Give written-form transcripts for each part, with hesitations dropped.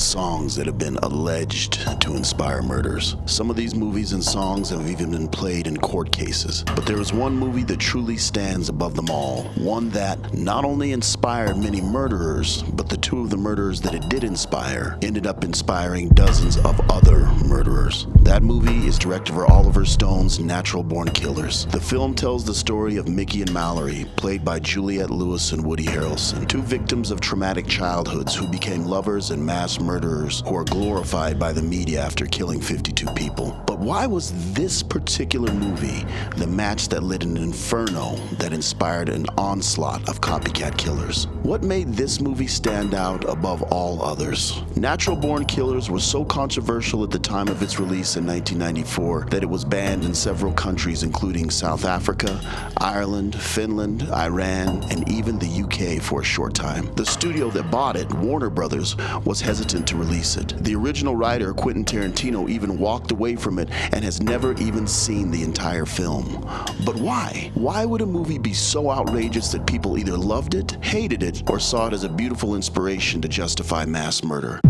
songs that have been alleged to inspire murders. Some of these movies and songs have even been played in court cases. But there is one movie that truly stands above them all. One that not only inspired many murderers, but the two of the murderers that it did inspire ended up inspiring dozens of other murderers. That movie is director Oliver Stone's Natural Born Killers. The film tells the story of Mickey and Mallory, played by Juliette Lewis and Woody Harrelson, two victims of traumatic childhoods who became lovers and mass murderers who are glorified by the media after killing 52 people. But why was this particular movie the match that lit an inferno that inspired an onslaught of copycat killers? What made this movie stand out above all others? Natural Born Killers was so controversial at the time of its release in 1994 that it was banned in several countries including South Africa, Ireland, Finland, Iran, and even the UK for a short time. The studio that bought it, Warner Brothers, was hesitant to release it. The original writer, Quentin Tarantino, even walked away from it and has never even seen the entire film. But why? Why would a movie be so outrageous that people either loved it, hated it, or saw it as a beautiful inspiration to justify mass murder?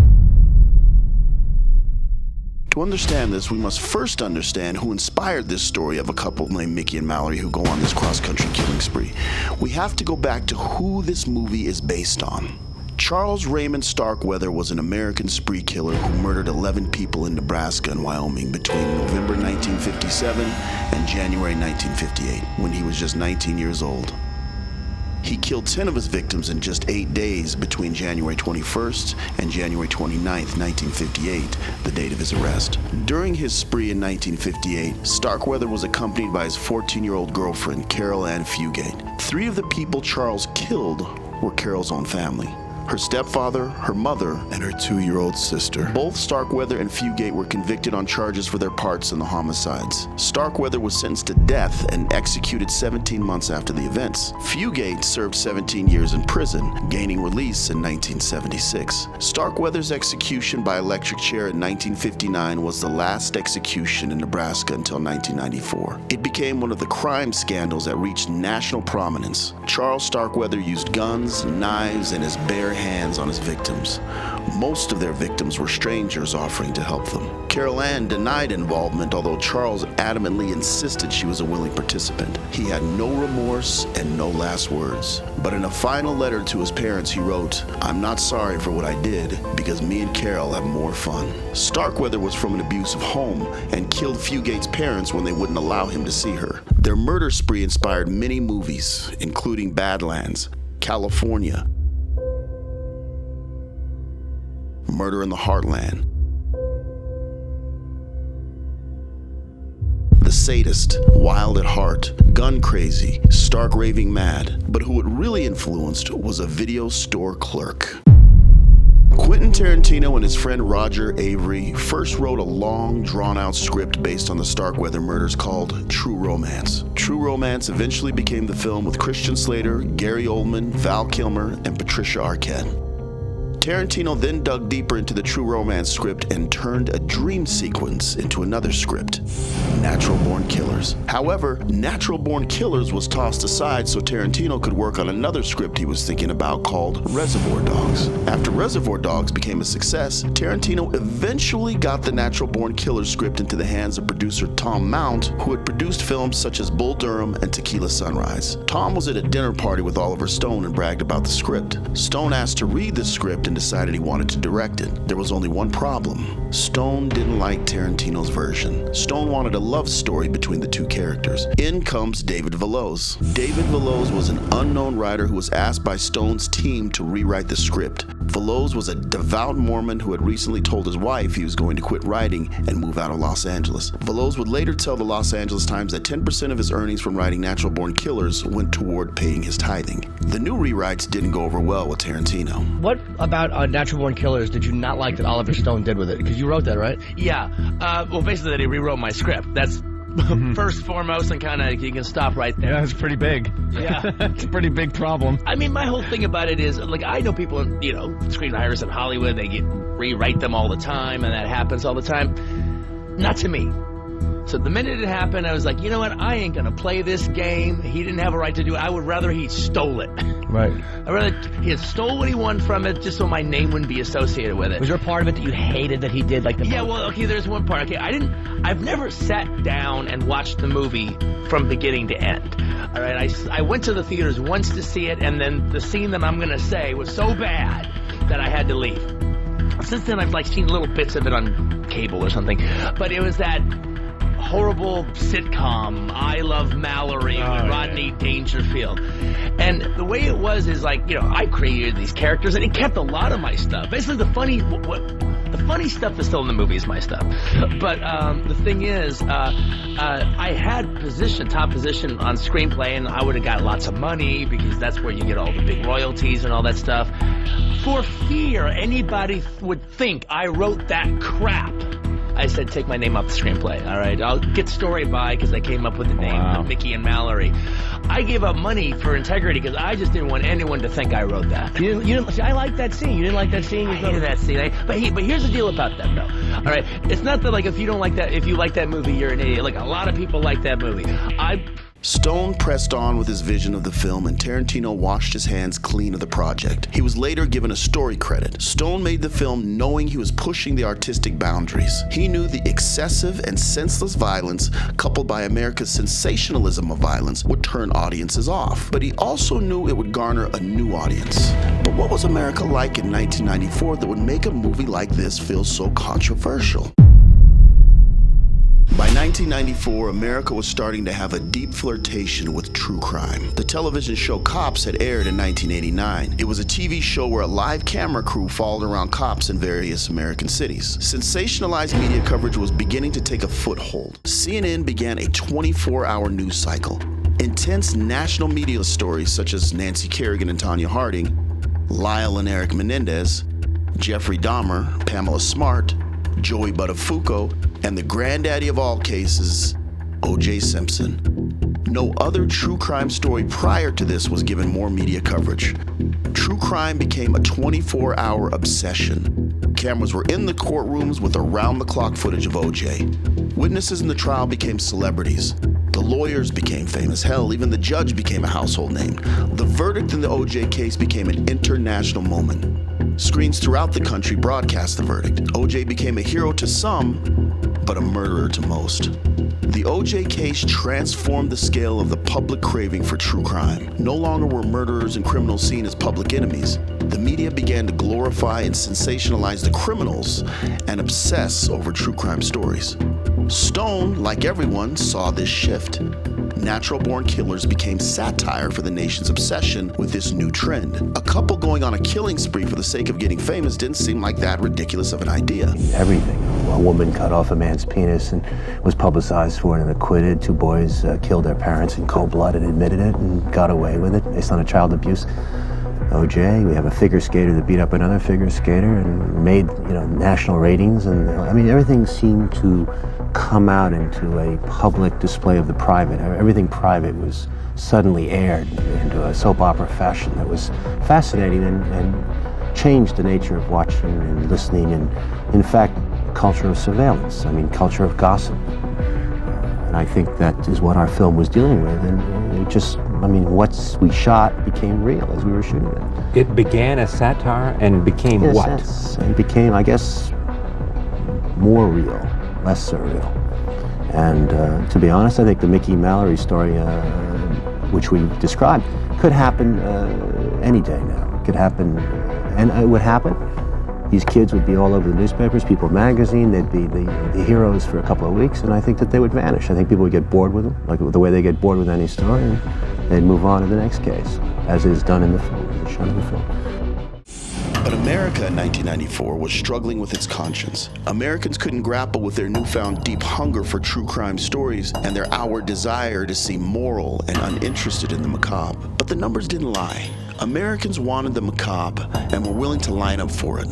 To understand this, we must first understand who inspired this story of a couple named Mickey and Mallory who go on this cross-country killing spree. We have to go back to who this movie is based on. Charles Raymond Starkweather was an American spree killer who murdered 11 people in Nebraska and Wyoming between November 1957 and January 1958, when he was just 19 years old. He killed 10 of his victims in just 8 days between January 21st and January 29th, 1958, the date of his arrest. During his spree in 1958, Starkweather was accompanied by his 14-year-old girlfriend, Carol Ann Fugate. 3 of the people Charles killed were Carol's own family: her stepfather, her mother, and her 2-year-old sister. Both Starkweather and Fugate were convicted on charges for their parts in the homicides. Starkweather was sentenced to death and executed 17 months after the events. Fugate served 17 years in prison, gaining release in 1976. Starkweather's execution by electric chair in 1959 was the last execution in Nebraska until 1994. It became one of the crime scandals that reached national prominence. Charles Starkweather used guns, knives, and his bare hands on his victims. Most of their victims were strangers offering to help them. Carol Ann denied involvement, although Charles adamantly insisted she was a willing participant. He had no remorse and no last words. But in a final letter to his parents, he wrote, "I'm not sorry for what I did, because me and Carol have more fun." Starkweather was from an abusive home and killed Fugate's parents when they wouldn't allow him to see her. Their murder spree inspired many movies, including Badlands, California, Murder in the Heartland, The Sadist, Wild at Heart, Gun Crazy, Stark Raving Mad. But who it really influenced was a video store clerk. Quentin Tarantino and his friend Roger Avery first wrote a long, drawn-out script based on the Starkweather murders called True Romance. True Romance eventually became the film with Christian Slater, Gary Oldman, Val Kilmer, and Patricia Arquette. Tarantino then dug deeper into the True Romance script and turned a dream sequence into another script, Natural Born Killers. However, Natural Born Killers was tossed aside so Tarantino could work on another script he was thinking about called Reservoir Dogs. After Reservoir Dogs became a success, Tarantino eventually got the Natural Born Killers script into the hands of producer Tom Mount, who had produced films such as Bull Durham and Tequila Sunrise. Tom was at a dinner party with Oliver Stone and bragged about the script. Stone asked to read the script and decided he wanted to direct it. There was only one problem. Stone didn't like Tarantino's version. Stone wanted a love story between the two characters. In comes David Veloz. David Veloz was an unknown writer who was asked by Stone's team to rewrite the script. Veloz was a devout Mormon who had recently told his wife he was going to quit writing and move out of Los Angeles. Veloz would later tell the Los Angeles Times that 10% of his earnings from writing Natural Born Killers went toward paying his tithing. The new rewrites didn't go over well with Tarantino. What about Natural Born Killers did you not like that Oliver Stone did with it? Because you wrote that, right? Yeah. Well, basically that he rewrote my script. That's first, foremost, and kind of, you can stop right there. Yeah, that's pretty big. Yeah. It's a pretty big problem. I mean, my whole thing about it is, like, I know people, screenwriters in Hollywood, they rewrite them all the time, and that happens all the time. Not to me. So the minute it happened, I was like, you know what? I ain't gonna play this game. He didn't have a right to do it. I would rather he stole it. Right. I'd rather he had stole what he won from it, just so my name wouldn't be associated with it. Was there a part of it that you hated that he did, like the Yeah, well, okay, there's one part. Okay, I've never sat down and watched the movie from beginning to end. All right, I went to the theaters once to see it, and then the scene that I'm gonna say was so bad that I had to leave. Since then, I've like seen little bits of it on cable or something, but it was that horrible sitcom I Love Mallory with Rodney Dangerfield. And the way it was is like, you know, I created these characters and it kept a lot of my stuff. Basically the funny stuff that's still in the movie is my stuff. But the thing is, I had top position on screenplay, and I would have got lots of money because that's where you get all the big royalties and all that stuff. For fear anybody would think I wrote that crap, I said, take my name off the screenplay, all right? I'll get story by because I came up with the name Mickey and Mallory. I gave up money for integrity because I just didn't want anyone to think I wrote that. You didn't see, I like that scene. You didn't like that scene? I hated that scene. But here's the deal about that, though. All right? It's not that, like, if you like that movie, you're an idiot. Like, a lot of people like that movie. Stone pressed on with his vision of the film, and Tarantino washed his hands clean of the project. He was later given a story credit. Stone made the film knowing he was pushing the artistic boundaries. He knew the excessive and senseless violence, coupled by America's sensationalism of violence, would turn audiences off. But he also knew it would garner a new audience. But what was America like in 1994 that would make a movie like this feel so controversial? By 1994, America was starting to have a deep flirtation with true crime. The television show Cops had aired in 1989. It was a TV show where a live camera crew followed around cops in various American cities. Sensationalized media coverage was beginning to take a foothold. CNN began a 24-hour news cycle. Intense national media stories such as Nancy Kerrigan and Tonya Harding, Lyle and Eric Menendez, Jeffrey Dahmer, Pamela Smart, Joey Buttafuoco, and the granddaddy of all cases, O.J. Simpson. No other true crime story prior to this was given more media coverage. True crime became a 24-hour obsession. Cameras were in the courtrooms with around-the-clock footage of O.J. Witnesses in the trial became celebrities. The lawyers became famous. Hell, even the judge became a household name. The verdict in the O.J. case became an international moment. Screens throughout the country broadcast the verdict. O.J. became a hero to some, but a murderer to most. The O.J. case transformed the scale of the public craving for true crime. No longer were murderers and criminals seen as public enemies. The media began to glorify and sensationalize the criminals and obsess over true crime stories. Stone, like everyone, saw this shift. Natural-born killers became satire for the nation's obsession with this new trend. A couple going on a killing spree for the sake of getting famous didn't seem like that ridiculous of an idea. Everything. A woman cut off a man's penis and was publicized for it and acquitted. Two boys killed their parents in cold blood and admitted it and got away with it based on a child abuse. OJ, we have a figure skater that beat up another figure skater and made, national ratings. And I mean, everything seemed to come out into a public display of the private. Everything private was suddenly aired into a soap opera fashion that was fascinating and changed the nature of watching and listening and, in fact, culture of surveillance. I mean, culture of gossip. And I think that is what our film was dealing with. And it just, what we shot became real as we were shooting it. It began as satire and became yes, what? Yes. And became, I guess, more real, less surreal. And to be honest, I think the Mickey Mallory story, which we described, could happen any day now. It could happen, and it would happen. These kids would be all over the newspapers, People magazine, they'd be the heroes for a couple of weeks, and I think that they would vanish. I think people would get bored with them, like the way they get bored with any story, and they'd move on to the next case, as is done in the film, as shown in the film. But America in 1994 was struggling with its conscience. Americans couldn't grapple with their newfound deep hunger for true crime stories and their outward desire to seem moral and uninterested in the macabre. But the numbers didn't lie. Americans wanted the macabre and were willing to line up for it.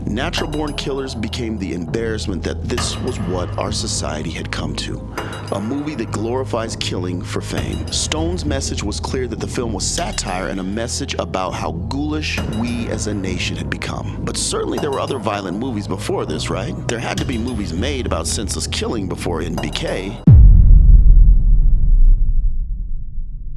Natural Born Killers became the embarrassment that this was what our society had come to. A movie that glorifies killing for fame. Stone's message was clear that the film was satire and a message about how ghoulish we as a nation had become. But certainly there were other violent movies before this, right? There had to be movies made about senseless killing before NBK.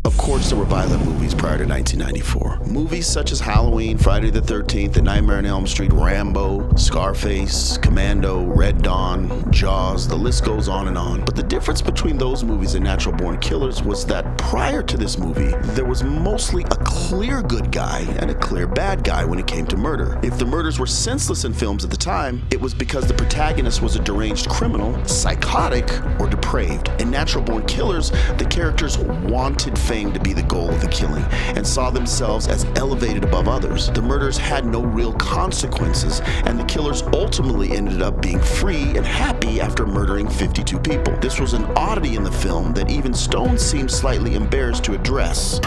Of course, there were violent movies prior to 1994. Movies such as Halloween, Friday the 13th, The Nightmare on Elm Street, Rambo, Scarface, Commando, Red Dawn, Jaws, the list goes on and on. But the difference between those movies and Natural Born Killers was that prior to this movie, there was mostly a clear good guy and a clear bad guy when it came to murder. If the murders were senseless in films at the time, it was because the protagonist was a deranged criminal, psychotic, or depraved. In Natural Born Killers, the characters wanted fame to be the goal of the killing and saw themselves as elevated above others. The murders had no real consequences, and the killers ultimately ended up being free and happy after murdering 52 people. This was an oddity in the film that even Stone seemed slightly embarrassed to address.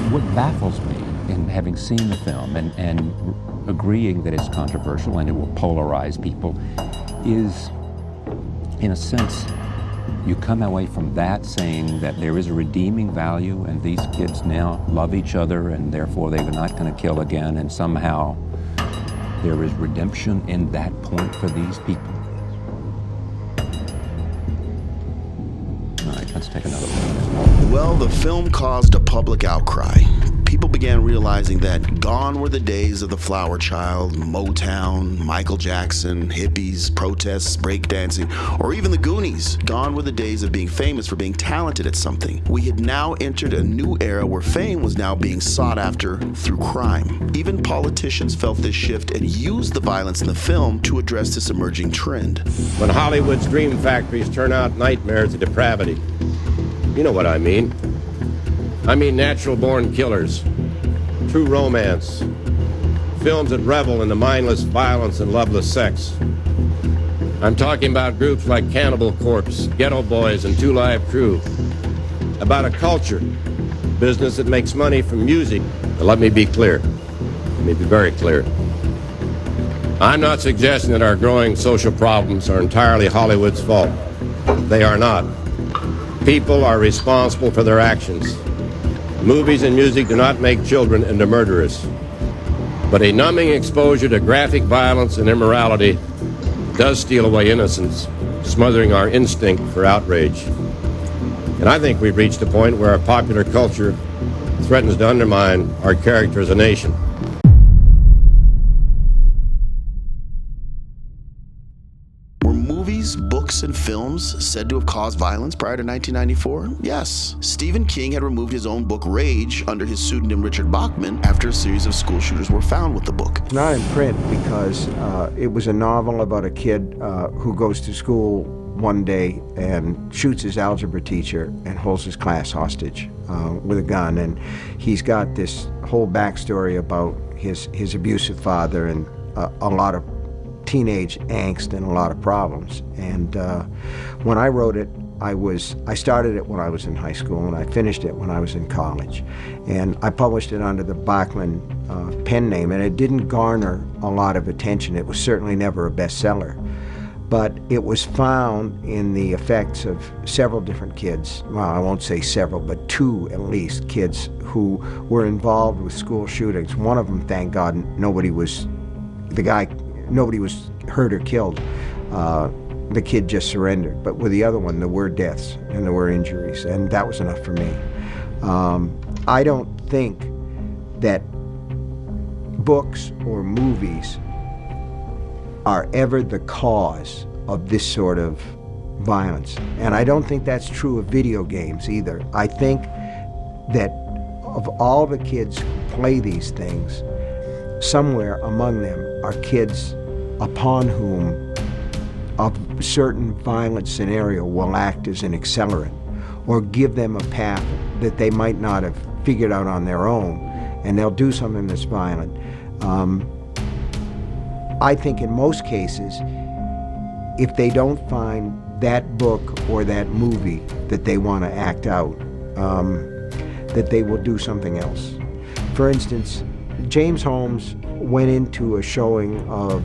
What baffles me in having seen the film and agreeing that it's controversial and it will polarize people is, in a sense, you come away from that saying that there is a redeeming value and these kids now love each other and therefore they're not going to kill again, and somehow there is redemption in that point for these people. All right, let's take another one. Well, the film caused a public outcry. People began realizing that gone were the days of the Flower Child, Motown, Michael Jackson, hippies, protests, breakdancing, or even the Goonies. Gone were the days of being famous for being talented at something. We had now entered a new era where fame was now being sought after through crime. Even politicians felt this shift and used the violence in the film to address this emerging trend. When Hollywood's dream factories turn out nightmares of depravity, you know what I mean. I mean natural-born killers, true romance, films that revel in the mindless violence and loveless sex. I'm talking about groups like Cannibal Corpse, Ghetto Boys, and Two Live Crew. About a culture, business that makes money from music. But let me be clear. Let me be very clear. I'm not suggesting that our growing social problems are entirely Hollywood's fault. They are not. People are responsible for their actions. Movies and music do not make children into murderers. But a numbing exposure to graphic violence and immorality does steal away innocence, smothering our instinct for outrage. And I think we've reached a point where our popular culture threatens to undermine our character as a nation. Were movies, books, and films said to have caused violence prior to 1994? Yes. Stephen King had removed his own book Rage under his pseudonym Richard Bachman after a series of school shooters were found with the book. Not in print because it was a novel about a kid who goes to school one day and shoots his algebra teacher and holds his class hostage with a gun. And he's got this whole backstory about his abusive father and a lot of teenage angst and a lot of problems. And when I wrote it, I started it when I was in high school and I finished it when I was in college. And I published it under the Bachman pen name, and it didn't garner a lot of attention. It was certainly never a bestseller. But it was found in the effects of several different kids, well, I won't say several, but two at least, kids who were involved with school shootings. One of them, thank God, nobody was hurt or killed. The kid just surrendered. But with the other one, there were deaths and there were injuries, and that was enough for me. I don't think that books or movies are ever the cause of this sort of violence. And I don't think that's true of video games either. I think that of all the kids who play these things, somewhere among them are kids upon whom a certain violent scenario will act as an accelerant or give them a path that they might not have figured out on their own, and they'll do something that's violent. I think in most cases, if they don't find that book or that movie that they want to act out, that they will do something else. For instance, James Holmes went into a showing of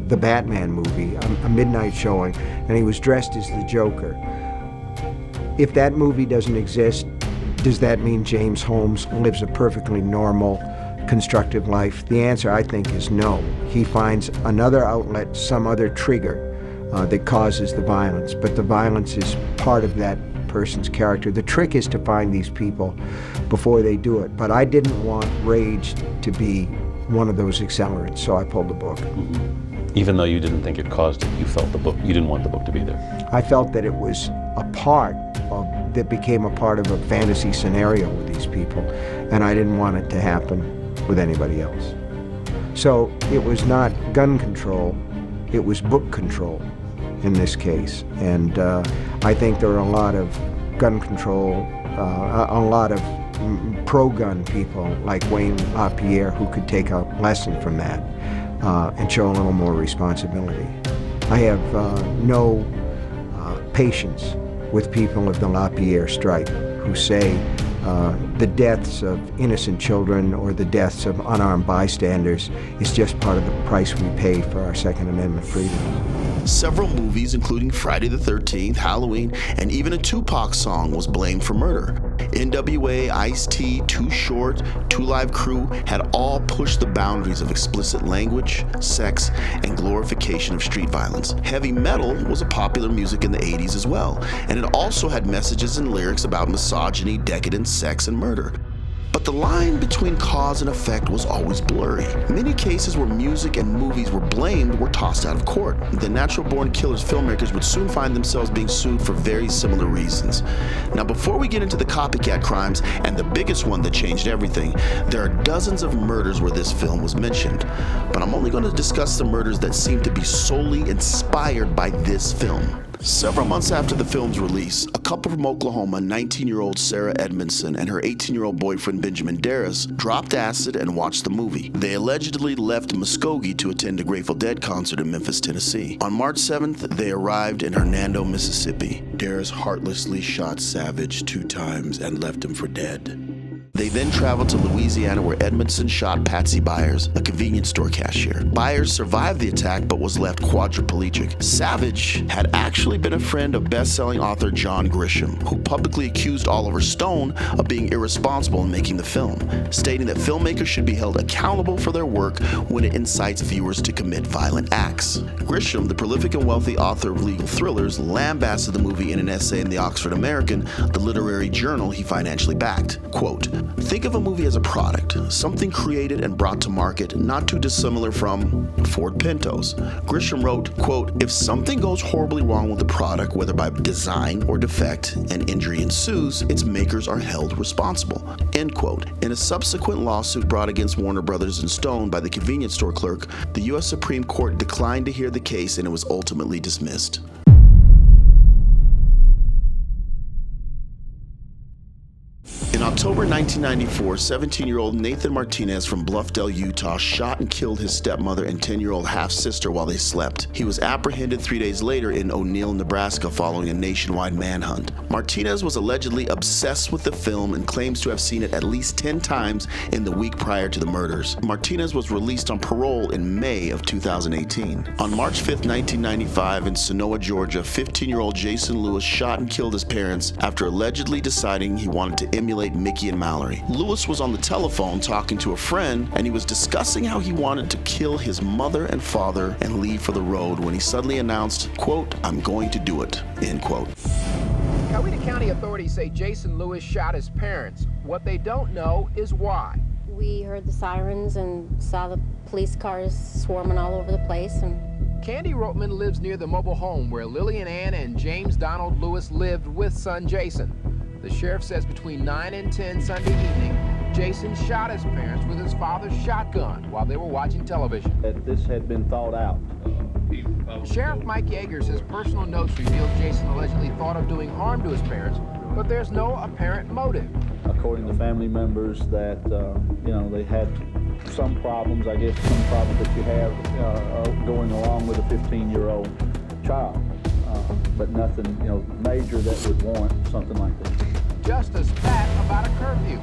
the Batman movie, a midnight showing, and he was dressed as the Joker. If that movie doesn't exist, does that mean James Holmes lives a perfectly normal, constructive life? The answer, I think, is no. He finds another outlet, some other trigger that causes the violence, but the violence is part of that person's character. The trick is to find these people before they do it, but I didn't want rage to be one of those accelerants, so I pulled the book. Mm-hmm. Even though you didn't think it caused it, you felt you didn't want the book to be there. I felt that it was a part that became a part of a fantasy scenario with these people, and I didn't want it to happen with anybody else. So it was not gun control, it was book control in this case. And I think there are a lot of gun control, a lot of pro-gun people like Wayne LaPierre who could take a lesson from that and show a little more responsibility. I have no patience with people of the LaPierre stripe who say the deaths of innocent children or the deaths of unarmed bystanders is just part of the price we pay for our Second Amendment freedom. Several movies, including Friday the 13th, Halloween, and even a Tupac song was blamed for murder. NWA, Ice-T, Too Short, 2 Live Crew had all pushed the boundaries of explicit language, sex, and glorification of street violence. Heavy metal was a popular music in the 80s as well, and it also had messages and lyrics about misogyny, decadence, sex, and murder. But the line between cause and effect was always blurry. Many cases where music and movies were blamed were tossed out of court. The Natural Born Killers filmmakers would soon find themselves being sued for very similar reasons. Now, before we get into the copycat crimes and the biggest one that changed everything, there are dozens of murders where this film was mentioned. But I'm only going to discuss the murders that seem to be solely inspired by this film. Several months after the film's release, a couple from Oklahoma, 19-year-old Sarah Edmondson and her 18-year-old boyfriend Benjamin Darris, dropped acid and watched the movie. They allegedly left Muskogee to attend a Grateful Dead concert in Memphis, Tennessee. On March 7th, they arrived in Hernando, Mississippi. Darris heartlessly shot Savage 2 times and left him for dead. They then traveled to Louisiana where Edmondson shot Patsy Byers, a convenience store cashier. Byers survived the attack but was left quadriplegic. Savage had actually been a friend of best-selling author John Grisham, who publicly accused Oliver Stone of being irresponsible in making the film, stating that filmmakers should be held accountable for their work when it incites viewers to commit violent acts. Grisham, the prolific and wealthy author of legal thrillers, lambasted the movie in an essay in the Oxford American, the literary journal he financially backed. Quote, "Think of a movie as a product, something created and brought to market, not too dissimilar from Ford Pintos." Grisham wrote, quote, "If something goes horribly wrong with the product, whether by design or defect, and injury ensues, its makers are held responsible." End quote. In a subsequent lawsuit brought against Warner Brothers and Stone by the convenience store clerk, the U.S. Supreme Court declined to hear the case and it was ultimately dismissed. In October 1994, 17-year-old Nathan Martinez from Bluffdale, Utah, shot and killed his stepmother and 10-year-old half-sister while they slept. He was apprehended 3 days later in O'Neill, Nebraska, following a nationwide manhunt. Martinez was allegedly obsessed with the film and claims to have seen it at least 10 times in the week prior to the murders. Martinez was released on parole in May of 2018. On March 5, 1995, in Sonoa, Georgia, 15-year-old Jason Lewis shot and killed his parents after allegedly deciding he wanted to emulate Mickey and Mallory. Lewis was on the telephone talking to a friend, and he was discussing how he wanted to kill his mother and father and leave for the road when he suddenly announced, quote, "I'm going to do it," end quote. Coweta County authorities say Jason Lewis shot his parents. What they don't know is why. We heard the sirens and saw the police cars swarming all over the place. And Candy Rotman lives near the mobile home where Lillian Ann and James Donald Lewis lived with son Jason. The sheriff says between 9 and 10 Sunday evening, Jason shot his parents with his father's shotgun while they were watching television. That this had been thought out. Sheriff Mike Yeager says personal notes revealed Jason allegedly thought of doing harm to his parents, but there's no apparent motive. According to family members that, they had some problems, I guess some problems that you have going along with a 15-year-old child. But nothing, major that would warrant something like that. just a spat about a curfew.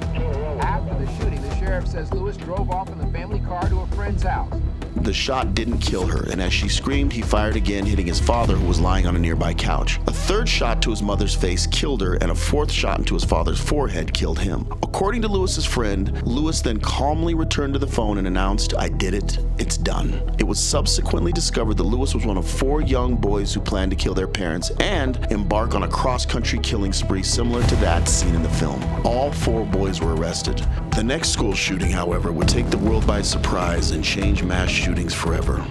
After the shooting, the sheriff says Lewis drove off in the family car to a friend's house. The shot didn't kill her, and as she screamed, he fired again, hitting his father, who was lying on a nearby couch. A third shot to his mother's face killed her, and a fourth shot into his father's forehead killed him. According to Lewis's friend, Lewis then calmly returned to the phone and announced, "I did it. It's done." It was subsequently discovered that Lewis was one of 4 young boys who planned to kill their parents and embark on a cross-country killing spree similar to that seen in the film. All 4 boys were arrested. The next school shooting, however, would take the world by surprise and change mass shootings forever.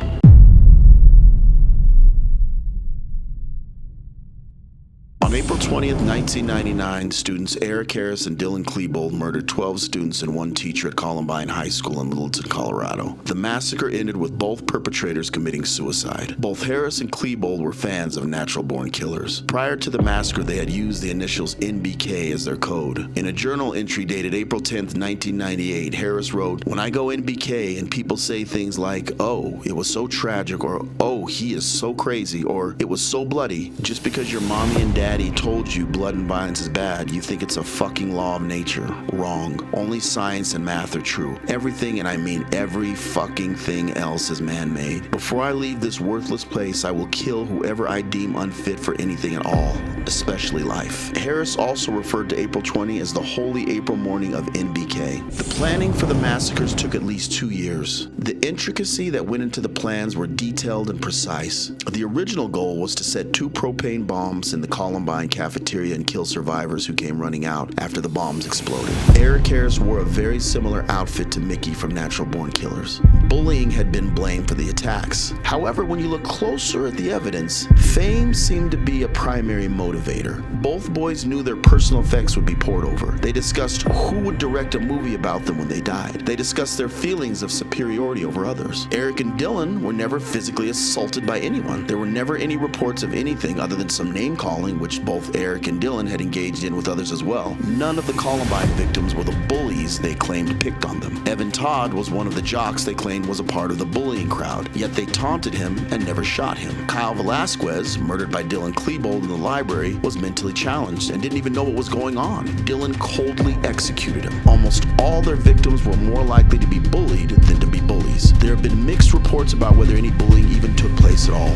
On April 20th, 1999, students Eric Harris and Dylan Klebold murdered 12 students and 1 teacher at Columbine High School in Littleton, Colorado. The massacre ended with both perpetrators committing suicide. Both Harris and Klebold were fans of natural-born killers. Prior to the massacre, they had used the initials NBK as their code. In a journal entry dated April 10th, 1998, Harris wrote, "When I go NBK and people say things like, 'Oh, it was so tragic,' or 'Oh, he is so crazy,' or 'It was so bloody,' just because your mommy and daddy told you blood and violence is bad, you think it's a fucking law of nature. Wrong. Only science and math are true. Everything, and I mean every fucking thing else, is man-made. Before I leave this worthless place, I will kill whoever I deem unfit for anything at all, especially life." Harris also referred to April 20 as the holy April morning of NBK. The planning for the massacres took at least 2 years. The intricacy that went into the plans were detailed and precise. The original goal was to set 2 propane bombs in the Columbine cafeteria and kill survivors who came running out after the bombs exploded. Eric Harris wore a very similar outfit to Mickey from Natural Born Killers. Bullying had been blamed for the attacks. However, when you look closer at the evidence, fame seemed to be a primary motivator. Both boys knew their personal effects would be poured over. They discussed who would direct a movie about them when they died. They discussed their feelings of superiority over others. Eric and Dylan were never physically assaulted by anyone. There were never any reports of anything other than some name-calling, which both Eric and Dylan had engaged in with others as well. None of the Columbine victims were the bullies they claimed picked on them. Evan Todd was one of the jocks they claimed was a part of the bullying crowd, yet they taunted him and never shot him. Kyle Velasquez, murdered by Dylan Klebold in the library, was mentally challenged and didn't even know what was going on. Dylan coldly executed him. Almost all their victims were more likely to be bullied than to be bullies. There have been mixed reports about whether any bullying even took place at all.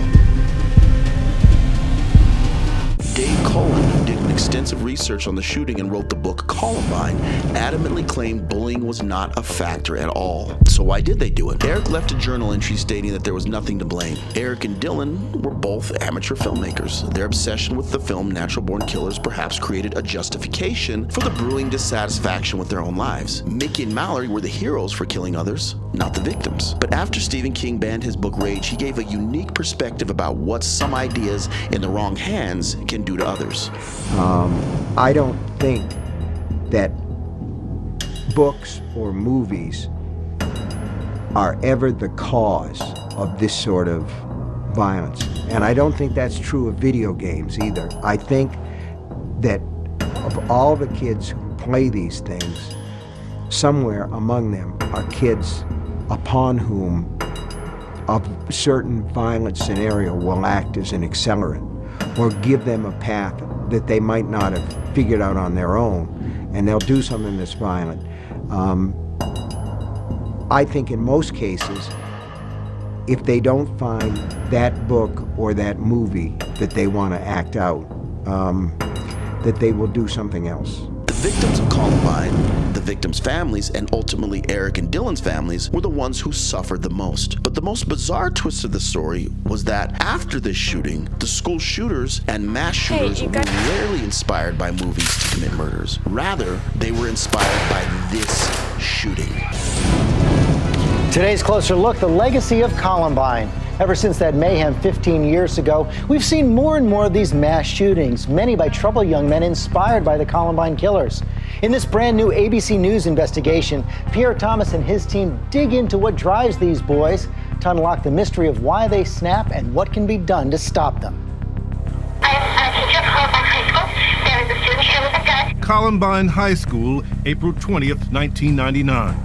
Dave Cullen, who did an extensive research on the shooting and wrote the book Columbine, adamantly claimed bullying was not a factor at all. So why did they do it? Eric left a journal entry stating that there was nothing to blame. Eric and Dylan were both amateur filmmakers. Their obsession with the film Natural Born Killers perhaps created a justification for the brewing dissatisfaction with their own lives. Mickey and Mallory were the heroes for killing others, not the victims. But after Stephen King banned his book Rage, he gave a unique perspective about what some ideas in the wrong hands can do to others. I don't think that books or movies are ever the cause of this sort of violence. And I don't think that's true of video games either. I think that of all the kids who play these things, somewhere among them are kids upon whom a certain violent scenario will act as an accelerant or give them a path that they might not have figured out on their own, and they'll do something that's violent. I think in most cases, if they don't find that book or that movie that they want to act out, that they will do something else. The victims of Columbine, the victims' families, and ultimately Eric and Dylan's families were the ones who suffered the most. But the most bizarre twist of the story was that after this shooting, the school shooters and mass shooters were rarely inspired by movies to commit murders. Rather, they were inspired by this shooting. Today's Closer Look, the legacy of Columbine. Ever since that mayhem 15 years ago, we've seen more and more of these mass shootings, many by troubled young men inspired by the Columbine killers. In this brand new ABC News investigation, Pierre Thomas and his team dig into what drives these boys to unlock the mystery of why they snap and what can be done to stop them. Columbine High School, April 20th, 1999.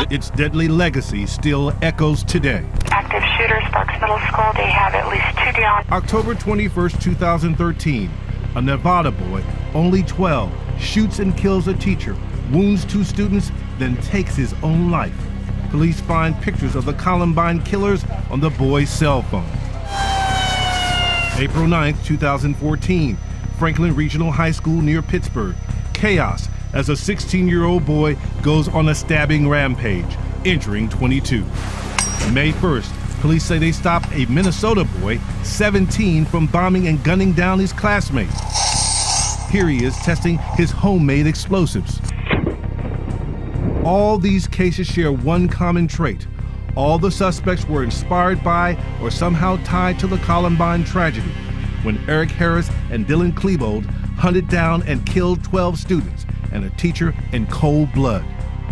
Its deadly legacy still echoes today. Active shooter, Sparks Middle School. They have at least 2 down. October 21st, 2013. A Nevada boy, only 12, shoots and kills a teacher, wounds 2 students, then takes his own life. Police find pictures of the Columbine killers on the boy's cell phone. April 9th, 2014, Franklin Regional High School near Pittsburgh. Chaos as a 16-year-old boy goes on a stabbing rampage, injuring 22. May 1st, police say they stopped a Minnesota boy, 17, from bombing and gunning down his classmates. Here he is testing his homemade explosives. All these cases share one common trait. All the suspects were inspired by or somehow tied to the Columbine tragedy, when Eric Harris and Dylan Klebold hunted down and killed 12 students and a teacher in cold blood.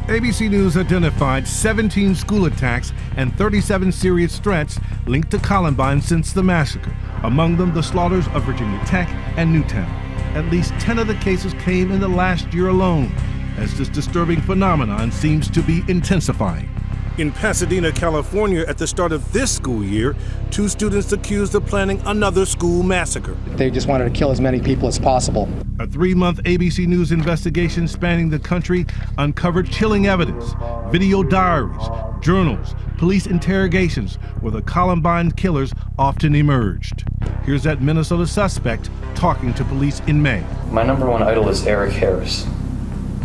ABC News identified 17 school attacks and 37 serious threats linked to Columbine since the massacre, among them the slaughters of Virginia Tech and Newtown. At least 10 of the cases came in the last year alone, as this disturbing phenomenon seems to be intensifying. In Pasadena, California, at the start of this school year, 2 students accused of planning another school massacre. They just wanted to kill as many people as possible. A 3-month ABC News investigation spanning the country uncovered chilling evidence, video diaries, journals, police interrogations where the Columbine killers often emerged. Here's that Minnesota suspect talking to police in May. My number 1 idol is Eric Harris.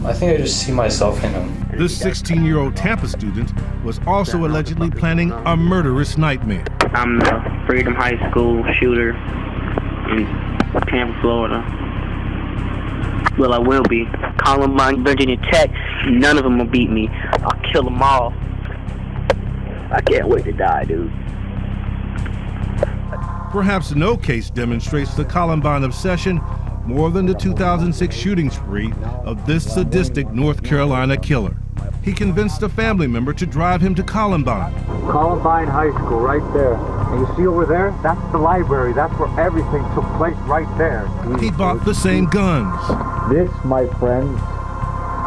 I think I just see myself in him. This 16-year-old Tampa student was also allegedly planning a murderous nightmare. I'm the Freedom High School shooter in Tampa, Florida. Well, I will be. Columbine, Virginia Tech, none of them will beat me. I'll kill them all. I can't wait to die, dude. Perhaps no case demonstrates the Columbine obsession more than the 2006 shooting spree of this sadistic North Carolina killer. He convinced a family member to drive him to Columbine. Columbine High School, right there. And you see over there? That's the library. That's where everything took place, right there. He bought the same guns. This, my friends,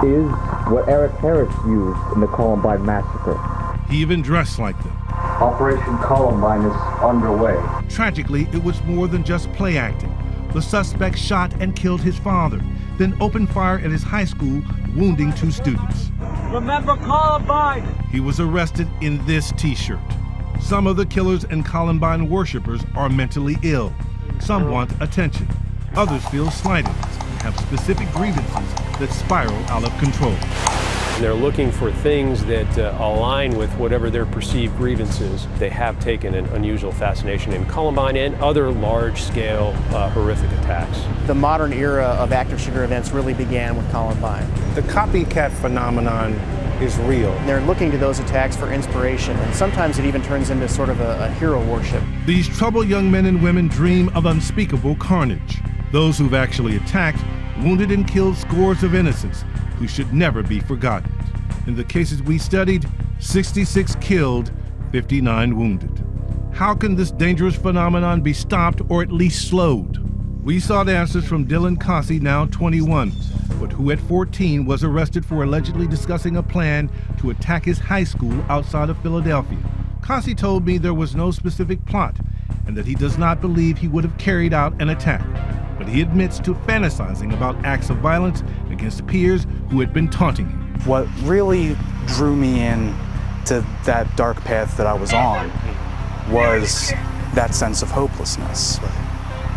is what Eric Harris used in the Columbine massacre. He even dressed like them. Operation Columbine is underway. Tragically, it was more than just play acting. The suspect shot and killed his father, then opened fire at his high school, wounding 2 students. Remember Columbine! He was arrested in this t-shirt. Some of the killers and Columbine worshipers are mentally ill. Some want attention. Others feel slighted and have specific grievances that spiral out of control. They're looking for things that align with whatever their perceived grievances. They have taken an unusual fascination in Columbine and other large-scale horrific attacks. The modern era of active shooter events really began with Columbine. The copycat phenomenon is real. They're looking to those attacks for inspiration, and sometimes it even turns into sort of a hero worship. These troubled young men and women dream of unspeakable carnage. Those who've actually attacked, wounded and killed scores of innocents who should never be forgotten. In the cases we studied, 66 killed, 59 wounded. How can this dangerous phenomenon be stopped or at least slowed? We sought answers from Dylan Cossey, now 21, but who at 14 was arrested for allegedly discussing a plan to attack his high school outside of Philadelphia. Cossey told me there was no specific plot and that he does not believe he would have carried out an attack, but he admits to fantasizing about acts of violence against peers who had been taunting him. What really drew me in to that dark path that I was on was that sense of hopelessness.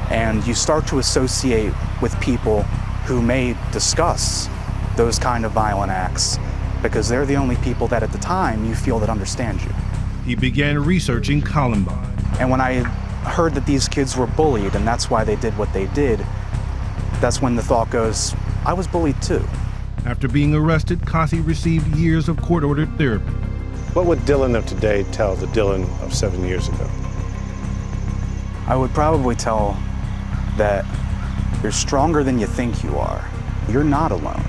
And you start to associate with people who may discuss those kind of violent acts because they're the only people that at the time you feel that understand you. He began researching Columbine. And when I heard that these kids were bullied and that's why they did what they did, that's when the thought goes, I was bullied too. After being arrested, Cossey received years of court-ordered therapy. What would Dylan of today tell the Dylan of 7 years ago? I would probably tell that you're stronger than you think you are. You're not alone.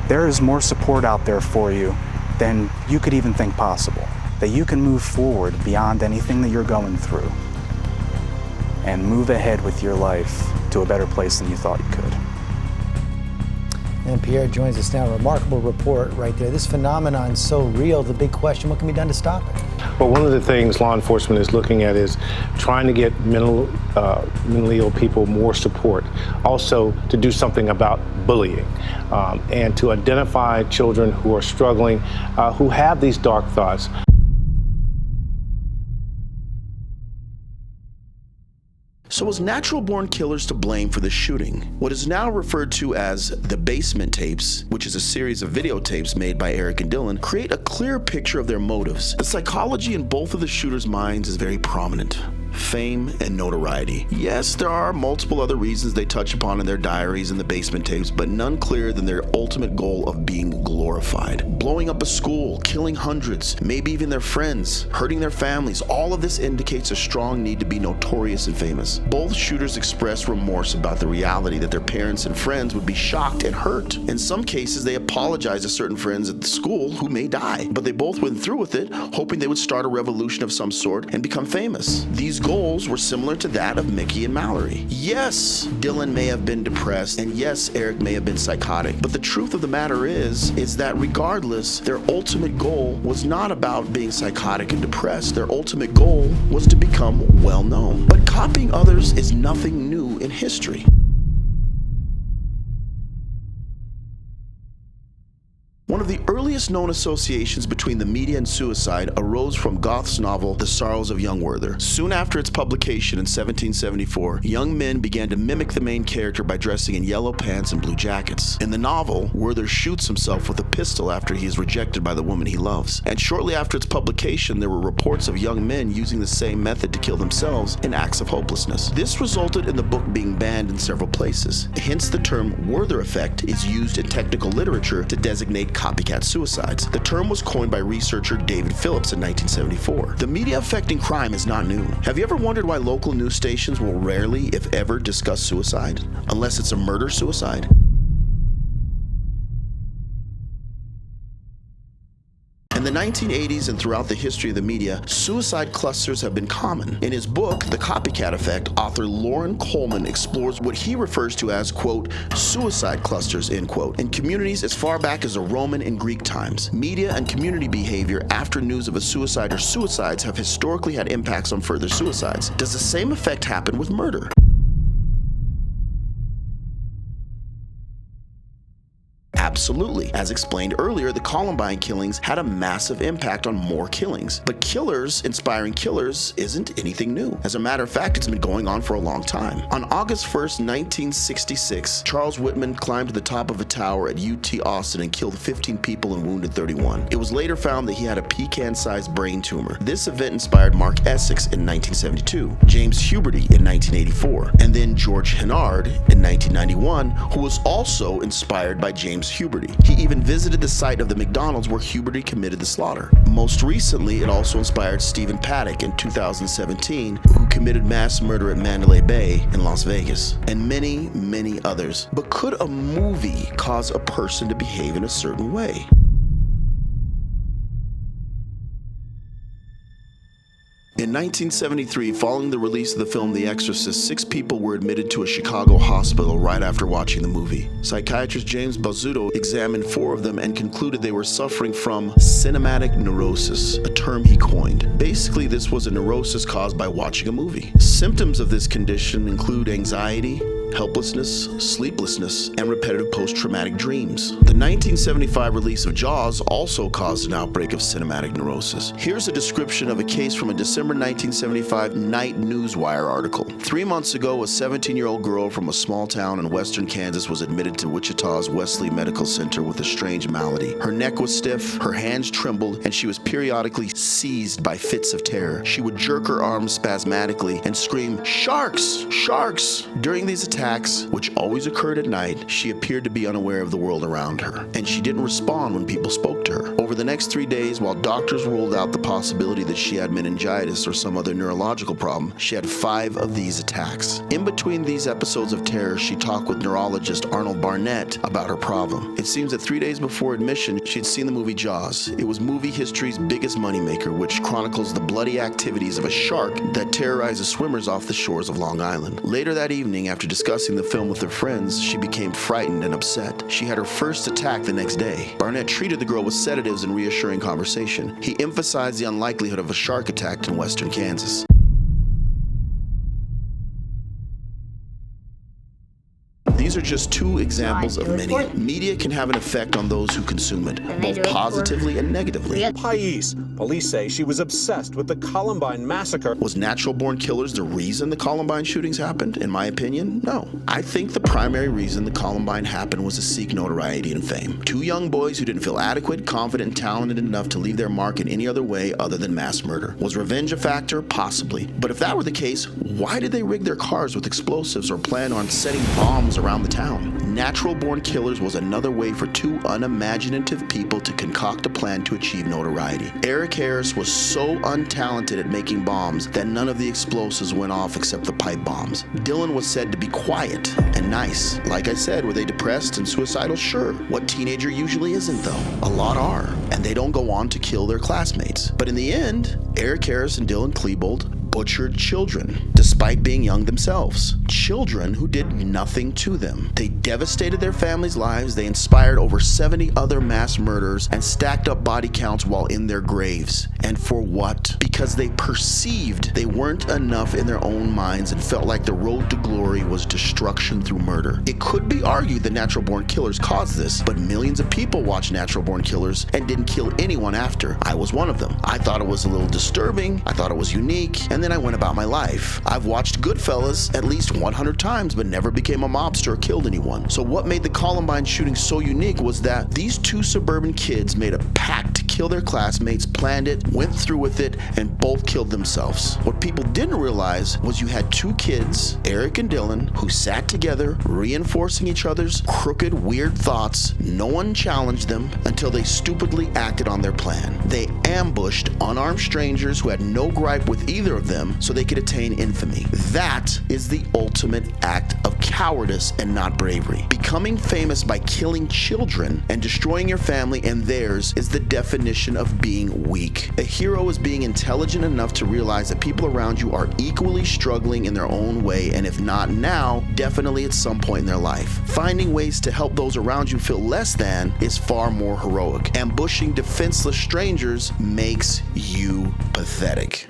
There is more support out there for you than you could even think possible. That you can move forward beyond anything that you're going through and move ahead with your life to a better place than you thought you could. And Pierre joins us now. A remarkable report right there. This phenomenon is so real. The big question, what can be done to stop it? Well, one of the things law enforcement is looking at is trying to get mentally ill people more support. Also, to do something about bullying and to identify children who are struggling, who have these dark thoughts. So was natural-born killers to blame for the shooting? What is now referred to as the basement tapes, which is a series of videotapes made by Eric and Dylan, create a clear picture of their motives. The psychology in both of the shooters' minds is very prominent. Fame and notoriety. Yes, there are multiple other reasons they touch upon in their diaries and the basement tapes, but none clearer than their ultimate goal of being glorified. Blowing up a school, killing hundreds, maybe even their friends, hurting their families, all of this indicates a strong need to be notorious and famous. Both shooters express remorse about the reality that their parents and friends would be shocked and hurt. In some cases, they apologize to certain friends at the school who may die, but they both went through with it, hoping they would start a revolution of some sort and become famous. These goals were similar to that of Mickey and Mallory. Yes, Dylan may have been depressed, and yes, Eric may have been psychotic, but the truth of the matter is that regardless, their ultimate goal was not about being psychotic and depressed. Their ultimate goal was to become well known. But copying others is nothing new in history. One of the earliest known associations between the media and suicide arose from Goethe's novel The Sorrows of Young Werther. Soon after its publication in 1774, young men began to mimic the main character by dressing in yellow pants and blue jackets. In the novel, Werther shoots himself with a pistol after he is rejected by the woman he loves. And shortly after its publication, there were reports of young men using the same method to kill themselves in acts of hopelessness. This resulted in the book being banned in several places. Hence, the term Werther effect is used in technical literature to designate copycat suicides. The term was coined by researcher David Phillips in 1974. The media affecting crime is not new. Have you ever wondered why local news stations will rarely, if ever, discuss suicide? Unless it's a murder-suicide? In the 1980s and throughout the history of the media, suicide clusters have been common. In his book, The Copycat Effect, author Loren Coleman explores what he refers to as, quote, suicide clusters, end quote, in communities as far back as the Roman and Greek times. Media and community behavior after news of a suicide or suicides have historically had impacts on further suicides. Does the same effect happen with murder? Absolutely. As explained earlier, the Columbine killings had a massive impact on more killings. But killers inspiring killers isn't anything new. As a matter of fact, it's been going on for a long time. On August 1st, 1966, Charles Whitman climbed to the top of a tower at UT Austin and killed 15 people and wounded 31. It was later found that he had a pecan-sized brain tumor. This event inspired Mark Essex in 1972, James Huberty in 1984, and then George Hennard in 1991, who was also inspired by James Huberty. He even visited the site of the McDonald's where Huberty committed the slaughter. Most recently, it also inspired Stephen Paddock in 2017, who committed mass murder at Mandalay Bay in Las Vegas, and many, many others. But could a movie cause a person to behave in a certain way? In 1973, following the release of the film The Exorcist, 6 people were admitted to a Chicago hospital right after watching the movie. Psychiatrist James Bazzuto examined 4 of them and concluded they were suffering from cinematic neurosis, a term he coined. Basically, this was a neurosis caused by watching a movie. Symptoms of this condition include anxiety, helplessness, sleeplessness, and repetitive post-traumatic dreams. The 1975 release of Jaws also caused an outbreak of cinematic neurosis. Here's a description of a case from a December 1975 Night Newswire article. 3 months ago, a 17-year-old girl from a small town in western Kansas was admitted to Wichita's Wesley Medical Center with a strange malady. Her neck was stiff, her hands trembled, and she was periodically seized by fits of terror. She would jerk her arms spasmodically and scream, "Sharks! Sharks!" During these attacks, which always occurred at night, she appeared to be unaware of the world around her, and she didn't respond when people spoke to her. Over the next 3 days, while doctors ruled out the possibility that she had meningitis or some other neurological problem, she had 5 of these attacks. In between these episodes of terror, she talked with neurologist Arnold Barnett about her problem. It seems that 3 days before admission, she had seen the movie Jaws. It was movie history's biggest moneymaker, which chronicles the bloody activities of a shark that terrorizes swimmers off the shores of Long Island. Later that evening, after discussing discussing the film with her friends, she became frightened and upset. She had her first attack the next day. Barnett treated the girl with sedatives and reassuring conversation. He emphasized the unlikelihood of a shark attack in western Kansas. These are just two examples of many. Media can have an effect on those who consume it, both positively and negatively. Pais. Police say she was obsessed with the Columbine massacre. Was natural-born killers the reason the Columbine shootings happened? In my opinion, no. I think the primary reason the Columbine happened was to seek notoriety and fame. Two young boys who didn't feel adequate, confident, and talented enough to leave their mark in any other way other than mass murder. Was revenge a factor? Possibly. But if that were the case, why did they rig their cars with explosives or plan on setting bombs around the town? Natural-born killers was another way for two unimaginative people to concoct a plan to achieve notoriety. Eric Harris was so untalented at making bombs that none of the explosives went off except the pipe bombs. Dylan was said to be quiet and nice. Like I said, were they depressed and suicidal? Sure. What teenager usually isn't, though? A lot are, and they don't go on to kill their classmates. But in the end, Eric Harris and Dylan Klebold butchered children, despite being young themselves. Children who did nothing to them. They devastated their families' lives, they inspired over 70 other mass murders, and stacked up body counts while in their graves. And for what? Because they perceived they weren't enough in their own minds and felt like the road to glory was destruction through murder. It could be argued that natural-born killers caused this, but millions of people watched natural-born killers and didn't kill anyone after. I was one of them. I thought it was a little disturbing, I thought it was unique, and then I went about my life. I've watched Goodfellas at least 100 times, but never became a mobster or killed anyone. So what made the Columbine shooting so unique was that these two suburban kids made a pact to kill their classmates, planned it, went through with it, and both killed themselves. What people didn't realize was you had two kids, Eric and Dylan, who sat together, reinforcing each other's crooked, weird thoughts. No one challenged them until they stupidly acted on their plan. They ambushed unarmed strangers who had no gripe with either of them so they could attain infamy. That is the ultimate act of cowardice and not bravery. Becoming famous by killing children and destroying your family and theirs is the definition of being weak. A hero is being intelligent enough to realize that people around you are equally struggling in their own way, and if not now, definitely at some point in their life. Finding ways to help those around you feel less than is far more heroic. Ambushing defenseless strangers makes you pathetic.